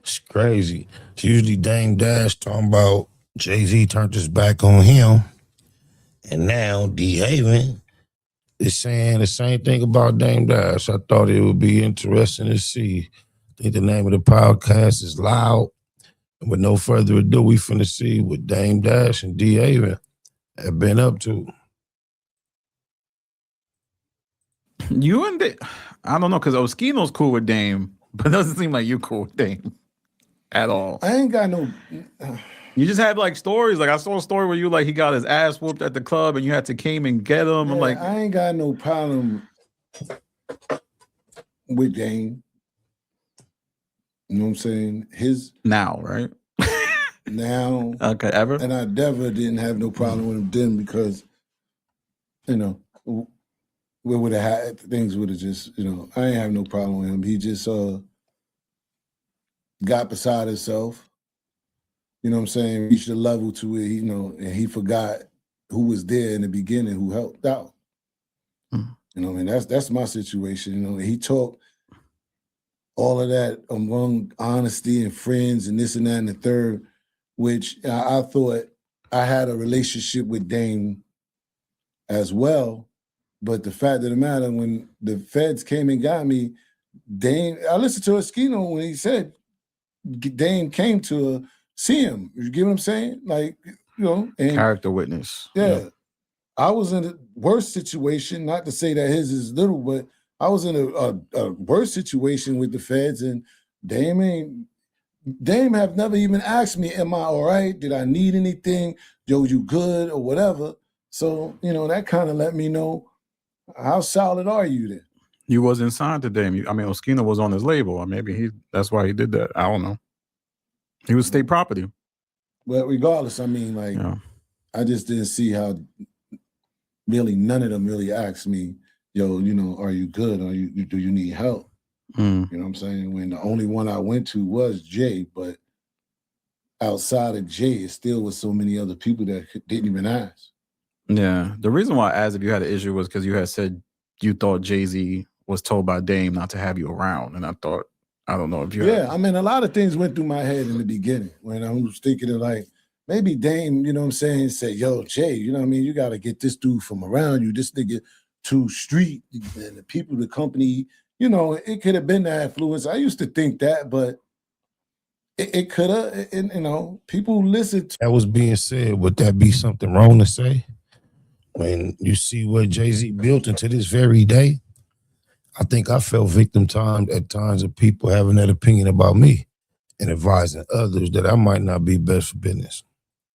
It's crazy. It's usually Dame Dash talking about Jay-Z turned his back on him, and now Dehaven is saying the same thing about Dame Dash. I thought it would be interesting to see. I think the name of the podcast is Loud. And with no further ado, we finna see what Dame Dash and Dehaven have been up to. You and I don't know, because Oskino's cool with Dame, but it doesn't seem like you cool with Dame at all. I ain't got no. You just had like stories. Like I saw a story where you like he got his ass whooped at the club and you had to came and get him. Yeah, I'm like, I ain't got no problem with Dame. You know what I'm saying? His now, right? now. Okay, ever? And I never didn't have no problem with him then because, you know, we would have had things would have just, you know, I ain't have no problem with him. He just got beside himself. You know what I'm saying? Reached a level to it, you know, and he forgot who was there in the beginning, who helped out. Mm. You know, and that's my situation. You know, he talked all of that among honesty and friends and this and that and the third, which I thought I had a relationship with Dame as well. But the fact of the matter, when the feds came and got me, Dame, I listened to Oskino when he said Dame came to see him. You get what I'm saying? Like, you know. And character witness. Yeah. I was in a worse situation, not to say that his is little, but I was in a worse situation with the feds, and Dame have never even asked me, am I all right? Did I need anything? Yo, you good or whatever? So, you know, that kind of let me know how solid are you then? You wasn't signed to Dame. I mean, Oskino was on his label, or maybe that's why he did that. I don't know. He was state property. But regardless, I mean, like, I just didn't see how really none of them really asked me, yo, you know, are you good? Or do you need help? Mm. You know what I'm saying? When the only one I went to was Jay, but outside of Jay, it still was so many other people that didn't even ask. Yeah. The reason why I asked if you had an issue was because you had said you thought Jay-Z was told by Dame not to have you around. And I thought, I don't know if you I mean, a lot of things went through my head in the beginning when I was thinking of like, maybe Dame, you know what I'm saying, say, yo, Jay, you know what I mean? You got to get this dude from around you. This nigga too street and the people, the company, you know, it could have been that influence. I used to think that, but it could have, you know, people listen to. That was being said. Would that be something wrong to say? When you see what Jay-Z built into this very day, I think I felt victim time at times of people having that opinion about me and advising others that I might not be best for business.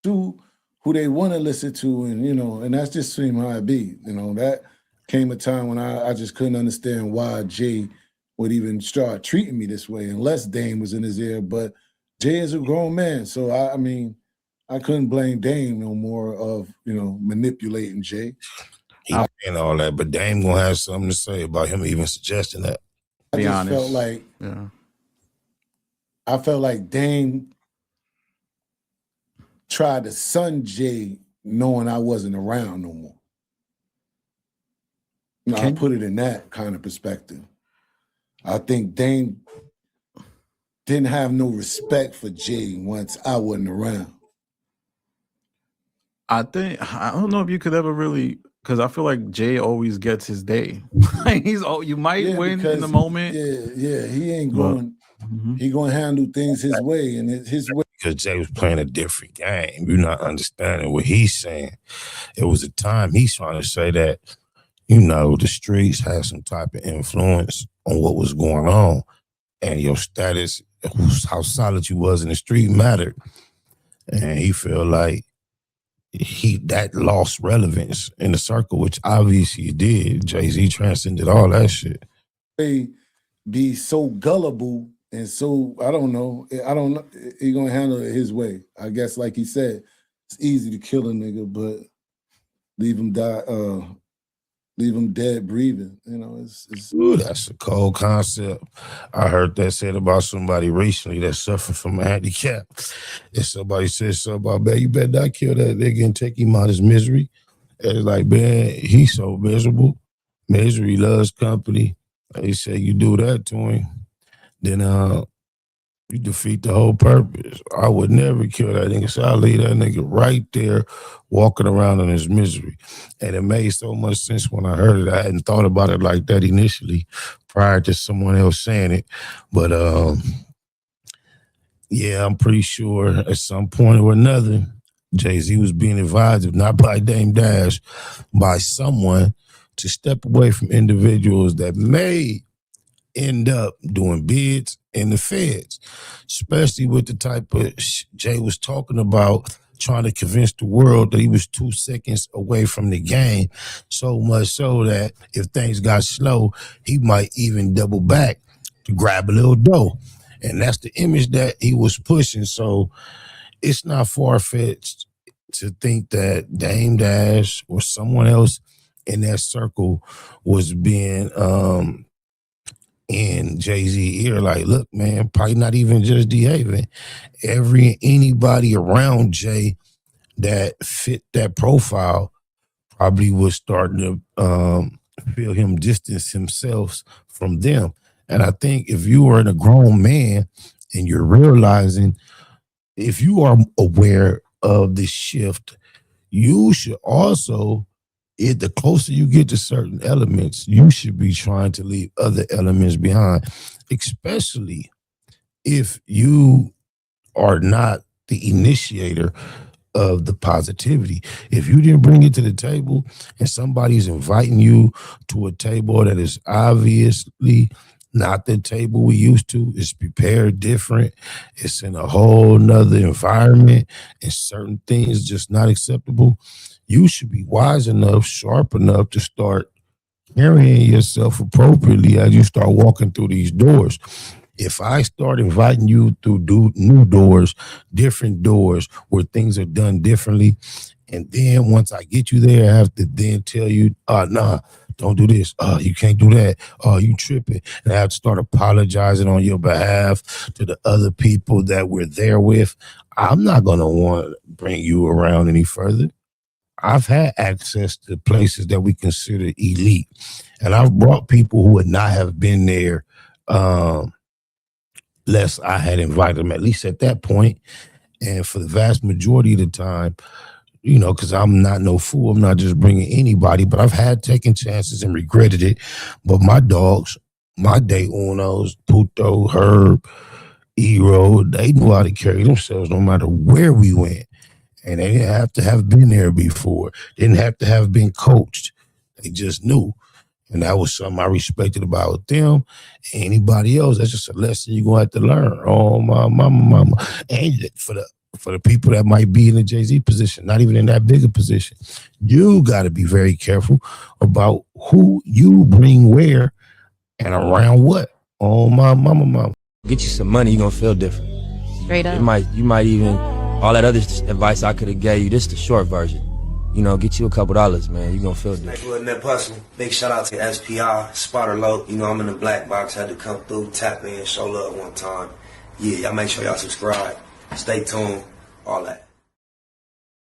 To who they want to listen to, and you know, and that's just seemed how it be. You know, that came a time when I just couldn't understand why Jay would even start treating me this way unless Dame was in his ear. But Jay is a grown man, so I mean, I couldn't blame Dame no more of, you know, manipulating Jay. He saying all that, but Dame gonna have something to say about him even suggesting that. I just felt like, I felt like Dame tried to sun Jay knowing I wasn't around no more. You know, I put it in that kind of perspective. I think Dame didn't have no respect for Jay once I wasn't around. I don't know if you could ever really, because I feel like Jay always gets his day. You might win in the moment. Yeah, he ain't going. He gonna handle things his way and his way. Because Jay was playing a different game. You're not understanding what he's saying. It was a time he's trying to say that, you know, the streets had some type of influence on what was going on, and your status, how solid you was in the street mattered. And he felt like that lost relevance in the circle, which obviously it did. Jay-Z transcended all that shit. They be so gullible and so, I don't know. He gonna handle it his way. I guess, like he said, it's easy to kill a nigga, but leave him dead breathing. You know, it's Ooh, that's a cold concept. I heard that said about somebody recently that suffered from a handicap. If somebody says something about, man, you better not kill that nigga and take him out his misery. And it's like, man, he's so miserable. Misery loves company. They say you do that to him, then You defeat the whole purpose. I would never kill that nigga. So I leave that nigga right there walking around in his misery. And it made so much sense when I heard it. I hadn't thought about it like that initially prior to someone else saying it. But yeah, I'm pretty sure at some point or another, Jay-Z was being advised, if not by Dame Dash, by someone to step away from individuals that may end up doing bids in the feds, especially with the type of Jay was talking about, trying to convince the world that he was 2 seconds away from the game, so much so that if things got slow, he might even double back to grab a little dough. And that's the image that he was pushing. So it's not far-fetched to think that Dame Dash or someone else in that circle was being in Jay-Z ear, like, look, man, probably not even just Dehaven. Anybody around Jay that fit that profile probably was starting to feel him distance himself from them. And I think if you are a grown man and you're realizing, if you are aware of the shift, you should also, the closer you get to certain elements, you should be trying to leave other elements behind, especially if you are not the initiator of the positivity. If you didn't bring it to the table and somebody's inviting you to a table that is obviously not the table we used to, it's prepared different, it's in a whole nother environment, and certain things just not acceptable, you should be wise enough, sharp enough to start carrying yourself appropriately as you start walking through these doors. If I start inviting you through new doors, different doors where things are done differently, and then once I get you there, I have to then tell you, nah, don't do this. You can't do that. You tripping. And I have to start apologizing on your behalf to the other people that we're there with. I'm not going to want to bring you around any further. I've had access to places that we consider elite, and I've brought people who would not have been there less I had invited them, at least at that point. And for the vast majority of the time, you know, because I'm not no fool, I'm not just bringing anybody, but I've had taken chances and regretted it. But my dogs, my day unos, Puto, Herb, Ero, they knew how to carry themselves no matter where we went. And they didn't have to have been there before. They didn't have to have been coached. They just knew. And that was something I respected about them. Anybody else, that's just a lesson you're gonna have to learn. Oh, my mama. And for the people that might be in the Jay-Z position, not even in that bigger position, you gotta be very careful about who you bring where and around what. Oh, my mama. Get you some money, you're gonna feel different. Straight up. You might even, all that other advice I could have gave you, this is the short version. You know, get you a couple $, man. You're gonna feel different. Big shout out to SPI, Spotter Low. You know, I'm in the black box, had to come through, tap in, show love one time. Yeah, y'all make sure y'all subscribe. Stay tuned, all that.